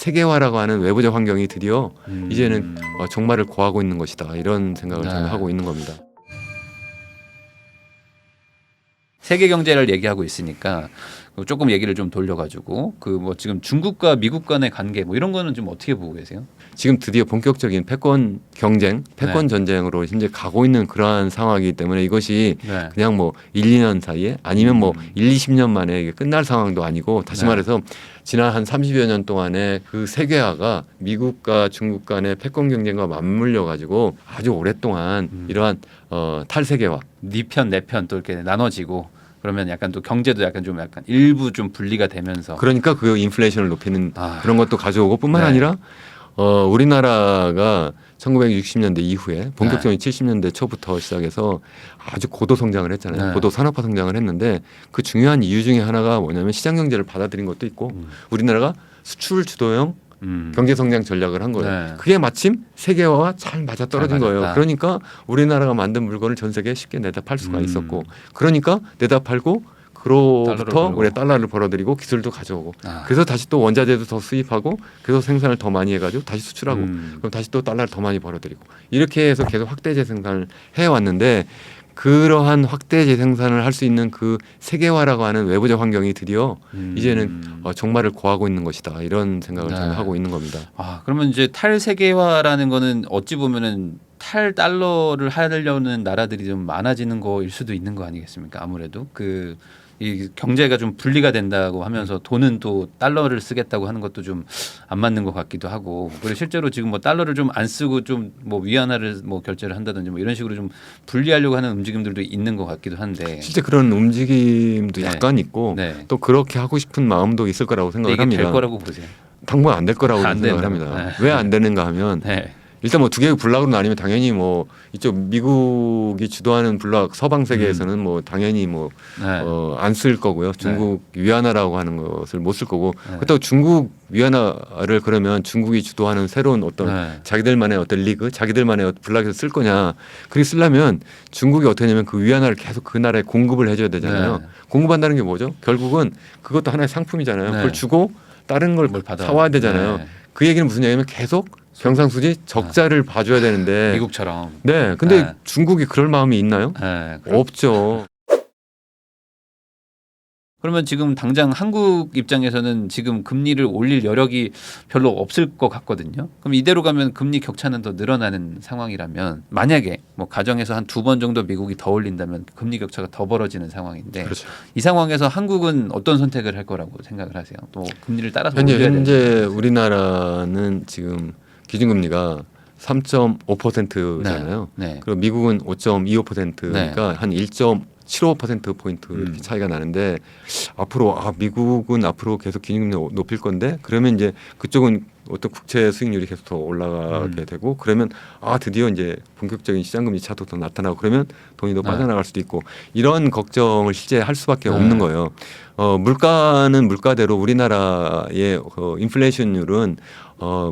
세계화라고 하는 외부적 환경이 드디어 이제는 종말을 고하고 있는 것이다. 이런 생각을 네. 저는 하고 있는 겁니다. 세계 경제를 얘기하고 있으니까 조금 얘기를 좀 돌려가지고 그 뭐 지금 중국과 미국 간의 관계 뭐 이런 거는 좀 어떻게 보고 계세요? 지금 드디어 본격적인 패권 경쟁, 패권 네. 전쟁으로 현재 가고 있는 그러한 상황이기 때문에 이것이 네. 그냥 뭐 1, 2년 사이에 아니면 뭐 1, 20년 만에 이게 끝날 상황도 아니고 다시 네. 말해서 지난 한 30여 년 동안의 그 세계화가 미국과 중국 간의 패권 경쟁과 맞물려 가지고 아주 오랫동안 이러한 탈세계화 네 편 내 편 또 이렇게 나눠지고 그러면 약간 또 경제도 약간 일부 좀 분리가 되면서 그러니까 그 인플레이션을 높이는 아. 그런 것도 가져오고 뿐만 네. 아니라 우리나라가 1960년대 이후에 본격적인 70년대 초부터 시작해서 아주 고도 성장을 했잖아요. 네. 고도 산업화 성장을 했는데 그 중요한 이유 중에 하나가 뭐냐면 시장 경제를 받아들인 것도 있고 우리나라가 수출 주도형 경제 성장 전략을 한 거예요. 네. 그게 마침 세계화와 잘 맞아 떨어진 잘 거예요. 맞았다. 그러니까 우리나라가 만든 물건을 전 세계에 쉽게 내다 팔 수가 있었고 그러니까 내다 팔고 그로부터 달러를 우리 달러를 벌어들이고 기술도 가져오고 아. 그래서 다시 또 원자재도 더 수입하고 그래서 생산을 더 많이 해가지고 다시 수출하고 그럼 다시 또 달러를 더 많이 벌어들이고 이렇게 해서 계속 확대 재생산을 해왔는데 그러한 확대 재생산을 할 수 있는 그 세계화라고 하는 외부적 환경이 드디어 이제는 종말을 고하고 있는 것이다 이런 생각을 네. 저는 하고 있는 겁니다. 아 그러면 이제 탈세계화라는 거는 어찌 보면은 탈달러를 하려는 나라들이 좀 많아지는 거일 수도 있는 거 아니겠습니까? 아무래도 그 이 경제가 좀 분리가 된다고 하면서 돈은 또 달러를 쓰겠다고 하는 것도 좀 안 맞는 것 같기도 하고 그리고 실제로 지금 뭐 달러를 좀 안 쓰고 좀 뭐 위안화를 뭐 결제를 한다든지 뭐 이런 식으로 좀 분리하려고 하는 움직임들도 있는 것 같기도 한데 실제 그런 움직임도 네. 약간 있고 네. 또 그렇게 하고 싶은 마음도 있을 거라고 근데 생각을 이게 합니다. 될 거라고 보세요. 당분 안 될 거라고 안 생각을 된다고. 합니다. 네. 왜 안 되는가 하면 네. 일단 뭐 두 개의 블록으로 나뉘면 당연히 뭐 이쪽 미국이 주도하는 블록 서방 세계에서는 뭐 당연히 뭐 네. 안 쓸 거고요. 중국 위안화라고 하는 것을 못 쓸 거고 그렇다고 중국 위안화를 그러면 중국이 주도하는 새로운 어떤 네. 자기들만의 어떤 리그, 자기들만의 블록에서 쓸 거냐? 그렇게 쓰려면 중국이 어떻게 하냐면 그 위안화를 계속 그 나라에 공급을 해줘야 되잖아요. 네. 공급한다는 게 뭐죠? 결국은 그것도 하나의 상품이잖아요. 네. 그걸 주고 다른 걸 뭘 받아야 사와야 되잖아요. 네. 그 얘기는 무슨 얘기냐면 계속 경상수지 적자를 봐줘야 되는데 미국처럼. 네, 근데 네. 중국이 그럴 마음이 있나요? 네. 없죠. 그러면 지금 당장 한국 입장에서는 지금 금리를 올릴 여력이 별로 없을 것 같거든요. 그럼 이대로 가면 금리 격차는 더 늘어나는 상황이라면 만약에 뭐 가정에서 한 2번 정도 미국이 더 올린다면 금리 격차가 더 벌어지는 상황인데 그렇죠. 이 상황에서 한국은 어떤 선택을 할 거라고 생각을 하세요? 또 금리를 따라서 올려야 현재 되는데. 우리나라는 지금 기준금리가 3.5%잖아요. 네. 그리고 미국은 5.25%니까 한 1.75%포인트 이렇게 차이가 나는데 앞으로 미국은 앞으로 계속 기준금리 높일 건데 그러면 이제 그쪽은 어떤 국채 수익률이 계속 더 올라가게 되고 그러면 드디어 이제 본격적인 시장금리 차도 더 나타나고 그러면 돈이 더 빠져나갈 수도 있고 이런 걱정을 실제 할 수밖에 없는 거예요. 물가는 물가대로 우리나라의 인플레이션율은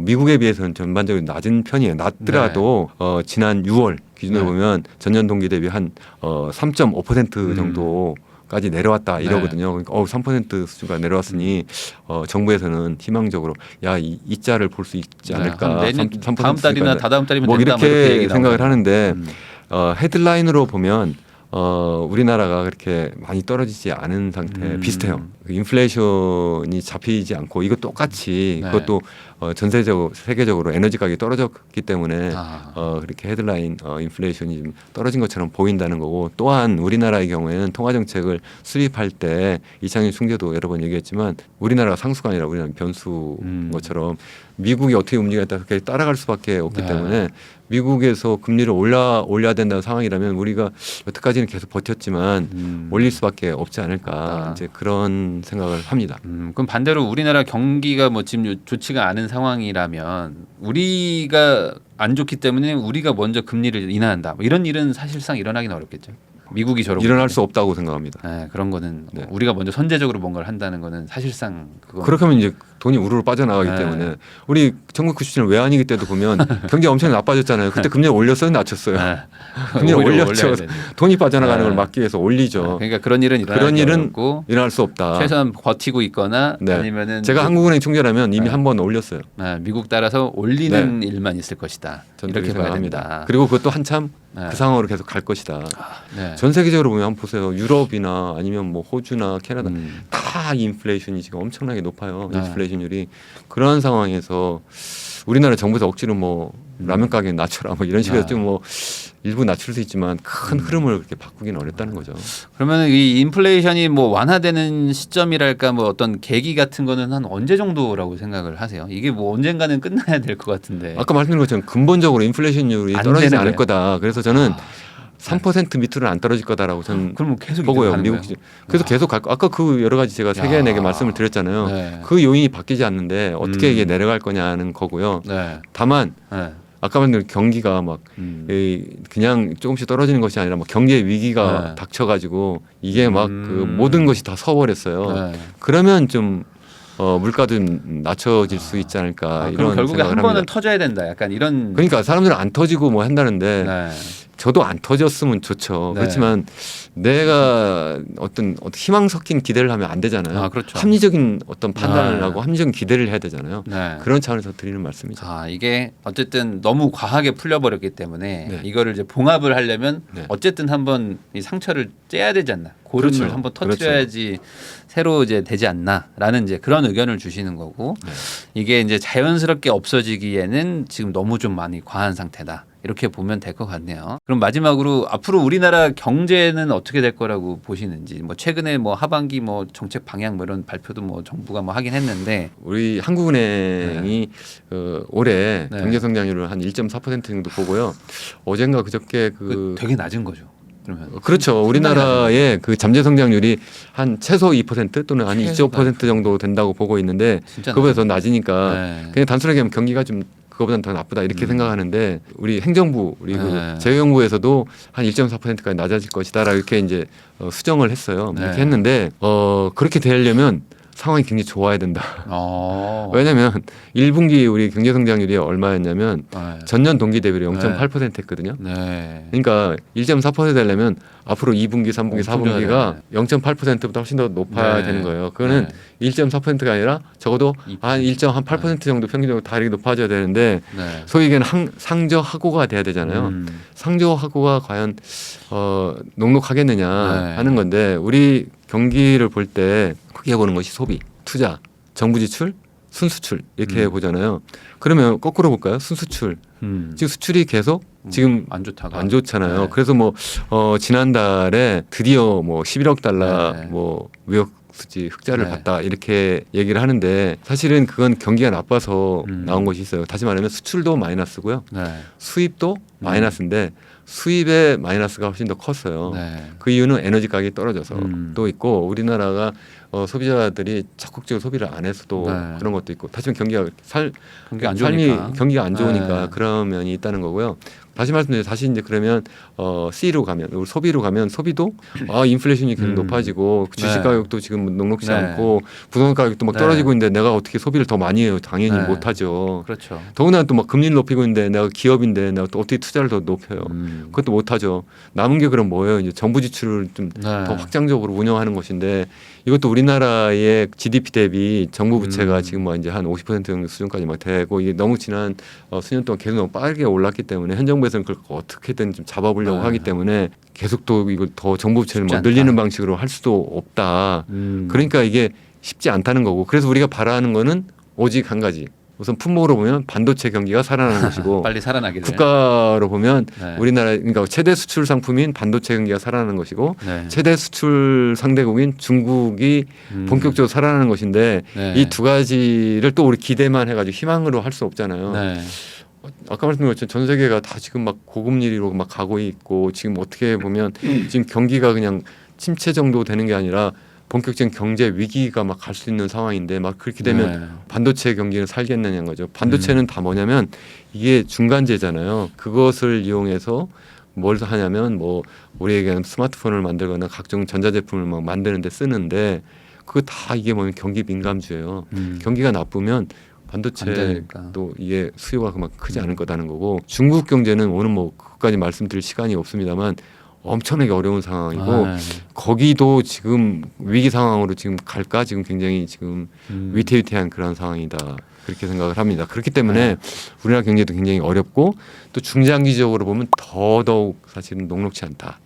미국에 비해서는 전반적으로 낮은 편이에요. 낮더라도 지난 6월 기준으로 보면 전년 동기 대비 한 3.5% 정도까지 내려왔다 이러거든요. 그러니까 3% 수준가 내려왔으니 정부에서는 희망적으로 이 자를 볼 수 있지 않을까. 내년 3% 다음 달이나 다다음 달이면 뭐 된다, 이렇게 얘기 생각을 나오잖아요. 하는데 헤드라인으로 보면 우리나라가 그렇게 많이 떨어지지 않은 상태 비슷해요. 인플레이션이 잡히지 않고 이거 똑같이 그것도 전세적으로 세계적으로 에너지 가격이 떨어졌기 때문에 그렇게 헤드라인 인플레이션이 좀 떨어진 것처럼 보인다는 거고 또한 우리나라의 경우에는 통화 정책을 수립할 때 이창용 총재도 여러 번 얘기했지만 우리나라가 상수가 아니라 우리나라 변수인 것처럼 미국이 어떻게 움직이냐에 따라서 따라갈 수밖에 없기 때문에 미국에서 금리를 올려야 된다는 상황이라면 우리가 여태까지는 계속 버텼지만 올릴 수밖에 없지 않을까 이제 그런 생각을 합니다. 그럼 반대로 우리나라 경기가 뭐 지금 좋지가 않은 상황이라면 우리가 안 좋기 때문에 우리가 먼저 금리를 인하한다. 뭐 이런 일은 사실상 일어나기는 어렵겠죠. 미국이 저러고 일어날 수 없다고 생각합니다. 네, 그런 거는 네. 우리가 먼저 선제적으로 뭔가를 한다는 거는 사실상 그렇게 하면 이제 돈이 우르르 빠져나가기 네. 때문에 우리 1997년 외환위기 때도 보면 경기가 엄청 나빠졌잖아요. 그때 금리 올렸어요, 낮췄어요. 네. 금리 오히려 올렸죠. 올려야 되지. 돈이 빠져나가는 네. 걸 막기 위해서 올리죠. 그러니까 그런 일은 그런 일은 어렵고 일어날 수 없다. 최소한 버티고 있거나 네. 아니면은 제가 한국은행 총재라면 이미 네. 한 번 올렸어요. 미국 따라서 올리는 일만 있을 것이다. 저는 이렇게 그렇게 봐야 생각합니다. 된다. 그리고 그것도 한참 네. 그 상황으로 계속 갈 것이다. 네. 전 세계적으로 보면 한번 보세요. 유럽이나 아니면 뭐 호주나 캐나다 음. 다 인플레이션이 지금 엄청나게 높아요. 네. 인플레이션율이. 그런 상황에서 우리나라 정부에서 억지로 뭐 라면 가게 낮춰라 뭐 이런 식으로 네. 좀 뭐 일부 낮출 수 있지만 큰 흐름을 그렇게 바꾸기는 어렵다는 거죠. 그러면 이 인플레이션이 뭐 완화되는 시점이랄까 뭐 어떤 계기 같은 거는 한 언제 정도라고 생각을 하세요? 이게 뭐 언젠가는 끝나야 될 것 같은데. 아까 말씀드린 것처럼 근본적으로 인플레이션율이 안 떨어지지 되는 않을 거예요? 거다. 그래서 저는 3% 밑으로 안 떨어질 거다라고 저는 그럼 뭐 계속 보고요. 가는 미국 거예요? 그래서 계속 갈 거. 아까 그 여러 가지 제가 세 개 네 개 말씀을 드렸잖아요. 네. 그 요인이 바뀌지 않는데 어떻게 이게 내려갈 거냐는 거고요. 네. 다만 네. 아까 말씀드린 경기가 막 그냥 조금씩 떨어지는 것이 아니라 막 경제 위기가 네. 닥쳐가지고 이게 막 그 모든 것이 다 서버렸어요. 네. 그러면 좀 물가도 좀 낮춰질 수 있지 않을까 그럼 이런 결국에 생각을 한 번은 합니다. 터져야 된다. 약간 이런. 그러니까 사람들은 안 터지고 뭐 한다는데 네. 저도 안 터졌으면 좋죠. 네. 그렇지만 내가 어떤 희망 섞인 기대를 하면 안 되잖아요. 아, 그렇죠. 합리적인 어떤 판단을 네. 하고 합리적인 기대를 해야 되잖아요. 네. 그런 차원에서 드리는 말씀이죠. 이게 어쨌든 너무 과하게 풀려버렸기 때문에 네. 이거를 이제 봉합을 하려면 네. 어쨌든 한번 이 상처를 째야 되지 않나. 고름을 그렇죠. 한번 터뜨려야지 새로 이제 되지 않나라는 이제 그런 의견을 주시는 거고 네. 이게 이제 자연스럽게 없어지기에는 지금 너무 좀 많이 과한 상태다. 이렇게 보면 될 것 같네요. 그럼 마지막으로 앞으로 우리나라 경제는 어떻게 될 거라고 보시는지 뭐 최근에 뭐 하반기 뭐 정책 방향 뭐 이런 발표도 뭐 정부가 뭐 하긴 했는데 우리 한국은행이 올해 네. 경제 성장률을 한 1.4% 정도 보고요. 어젠가 그저께 되게 낮은 거죠. 그러면 그렇죠. 우리나라의 그 잠재 성장률이 한 최소 2% 또는 한 2.5% 정도 된다고 보고 있는데 진짜 그거보다 더 낮으니까 네. 그냥 단순하게 하면 경기가 좀 그거보다는 더 나쁘다 이렇게 생각하는데 우리 행정부 우리 그 네. 재정부에서도 한 1.4%까지 낮아질 것이다라고 이렇게 이제 수정을 했어요. 네. 이렇게 했는데 그렇게 되려면 상황이 굉장히 좋아야 된다. 왜냐하면 1분기 우리 경제 성장률이 얼마였냐면 네. 전년 동기 대비로 0.8% 했거든요. 네. 그러니까 1.4% 되려면 앞으로 2분기, 3분기, 4분기가 0.8%보다 훨씬 더 높아야 네. 되는 거예요. 그거는 1.4%가 아니라 적어도 한 1.8% 정도 평균적으로 다르게 높아져야 되는데 네. 소위 얘기하는 상저하고가 돼야 되잖아요. 상저하고가 과연 녹록하겠느냐 네. 하는 건데 우리 경기를 볼 때 크게 보는 것이 소비, 투자, 정부 지출, 순수출 이렇게 보잖아요. 그러면 거꾸로 볼까요? 순수출. 지금 수출이 계속 지금 안 좋다가 안 좋잖아요. 네. 그래서 뭐 지난달에 드디어 뭐 11억 달러 네. 뭐 무역 수지 흑자를 네. 봤다 이렇게 얘기를 하는데 사실은 그건 경기가 나빠서 나온 것이 있어요. 다시 말하면 수출도 마이너스고요. 네. 수입도 마이너스인데 수입의 마이너스가 훨씬 더 컸어요. 네. 그 이유는 에너지 가격이 떨어져서 또 있고 우리나라가 소비자들이 적극적으로 소비를 안 해서도 네. 그런 것도 있고 다시 말하면 경기 안 삶이 좋으니까. 경기가 안 좋으니까 네. 그런 면이 있다는 거고요. 다시 말씀드리면 다시 이제 그러면 C로 가면 우리 소비로 가면 소비도 인플레이션이 계속 높아지고 주식 네. 가격도 지금 녹록지 네. 않고 부동산 가격도 막 네. 떨어지고 있는데 내가 어떻게 소비를 더 많이 해요? 당연히 네. 못 하죠. 그렇죠. 더구나 또 막 금리를 높이고 있는데 내가 기업인데 내가 또 어떻게 투자를 더 높여요? 그것도 못 하죠. 남은 게 그럼 뭐예요? 이제 정부 지출을 좀 더 네. 확장적으로 운영하는 것인데 이것도 우리나라의 GDP 대비 정부 부채가 지금 뭐 이제 한 50% 정도 수준까지 막 되고 이게 너무 지난 수년 동안 계속 너무 빠르게 올랐기 때문에 현 정부에서는 그걸 어떻게든 좀 잡아보려고 네. 하기 때문에 계속 또 이거 더 정부 부채를 뭐 쉽지 늘리는 않다. 방식으로 할 수도 없다. 그러니까 이게 쉽지 않다는 거고 그래서 우리가 바라는 거는 오직 한 가지. 우선 품목으로 보면 반도체 경기가 살아나는 것이고 빨리 살아나기를. 국가로 보면 네. 우리나라 그러니까 최대 수출 상품인 반도체 경기가 살아나는 것이고 네. 최대 수출 상대국인 중국이 본격적으로 살아나는 것인데 네. 이 두 가지를 또 우리 기대만 해가지고 희망으로 할 수 없잖아요. 네. 아까 말씀드린 것처럼 전 세계가 다 지금 막 고금리로 막 가고 있고 지금 어떻게 보면 지금 경기가 그냥 침체 정도 되는 게 아니라 본격적인 경제 위기가 막 갈 수 있는 상황인데 막 그렇게 되면 네. 반도체 경기는 살겠느냐는 거죠. 반도체는 다 뭐냐면 이게 중간재잖아요. 그것을 이용해서 뭘 하냐면 뭐 우리 얘기하는 스마트폰을 만들거나 각종 전자제품을 막 만드는데 쓰는데 그거 다 이게 뭐냐면 경기 민감주예요. 경기가 나쁘면 안 되니까. 반도체도 이게 수요가 그만 크지 않을 거다는 거고 중국 경제는 오늘 뭐 그까지 말씀드릴 시간이 없습니다만 엄청나게 어려운 상황이고 아, 거기도 지금 위기 상황으로 지금 갈까 지금 굉장히 지금 음. 위태위태한 그런 상황이다 그렇게 생각을 합니다. 그렇기 때문에 우리나라 경제도 굉장히 어렵고 또 중장기적으로 보면 더더욱 사실은 녹록치 않다.